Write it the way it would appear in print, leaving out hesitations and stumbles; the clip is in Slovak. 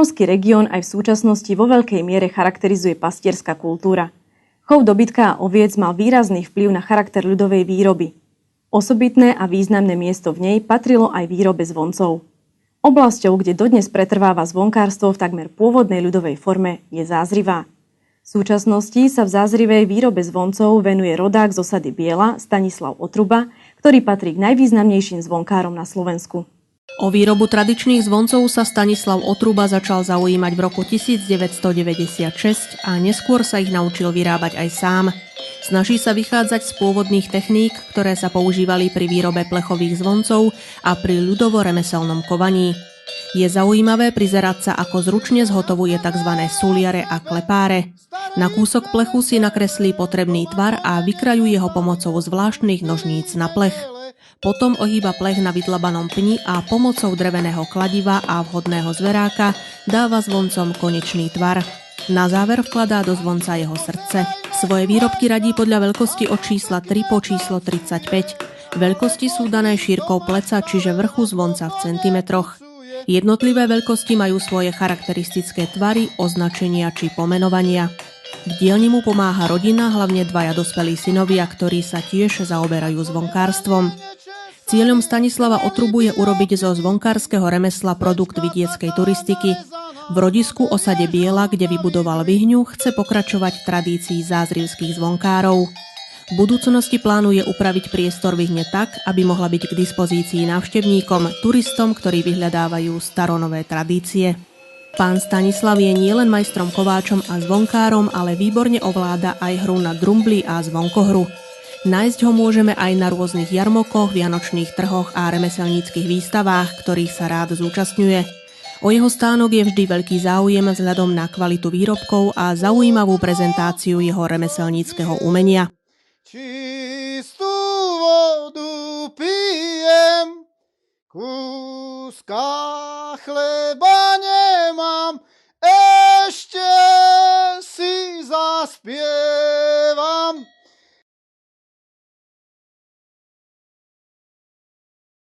Moravský región aj v súčasnosti vo veľkej miere charakterizuje pastierská kultúra. Chov dobytka a oviec mal výrazný vplyv na charakter ľudovej výroby. Osobitné a významné miesto v nej patrilo aj výrobe zvoncov. Oblasťou, kde dodnes pretrváva zvonkárstvo v takmer pôvodnej ľudovej forme, je Zázrivá. V súčasnosti sa v zázrivej výrobe zvoncov venuje rodák z osady Biela Stanislav Otruba, ktorý patrí k najvýznamnejším zvonkárom na Slovensku. O výrobu tradičných zvoncov sa Stanislav Otruba začal zaujímať v roku 1996 a neskôr sa ich naučil vyrábať aj sám. Snaží sa vychádzať z pôvodných techník, ktoré sa používali pri výrobe plechových zvoncov a pri ľudovo-remeselnom kovaní. Je zaujímavé prizerať sa, ako zručne zhotovuje tzv. Suliare a klepáre. Na kúsok plechu si nakreslí potrebný tvar a vykrajú jeho pomocou zvláštnych nožníc na plech. Potom ohýba plech na vydlabanom pni a pomocou dreveného kladiva a vhodného zveráka dáva zvoncom konečný tvar. Na záver vkladá do zvonca jeho srdce. Svoje výrobky radí podľa veľkosti od čísla 3 po číslo 35. Veľkosti sú dané šírkou pleca, čiže vrchu zvonca v centimetroch. Jednotlivé veľkosti majú svoje charakteristické tvary, označenia či pomenovania. V dielni mu pomáha rodina, hlavne dvaja dospelí synovia, ktorí sa tiež zaoberajú zvonkárstvom. Cieľom Stanislava Otrubu je urobiť zo zvonkárskeho remesla produkt vidieckej turistiky. V rodisku osade Biela, kde vybudoval Vyhňu, chce pokračovať v tradícii zázrivských zvonkárov. V budúcnosti plánuje upraviť priestor Vyhne tak, aby mohla byť k dispozícii návštevníkom, turistom, ktorí vyhľadávajú staronové tradície. Pán Stanislav je nielen majstrom kováčom a zvonkárom, ale výborne ovláda aj hru na drumbli a zvonkohru. Nájsť ho môžeme aj na rôznych jarmokoch, vianočných trhoch a remeselníckych výstavách, ktorých sa rád zúčastňuje. O jeho stánok je vždy veľký záujem vzhľadom na kvalitu výrobkov a zaujímavú prezentáciu jeho remeselníckeho umenia. Čistú vodu pijem, kúska chleba nemám, ešte si zaspievam.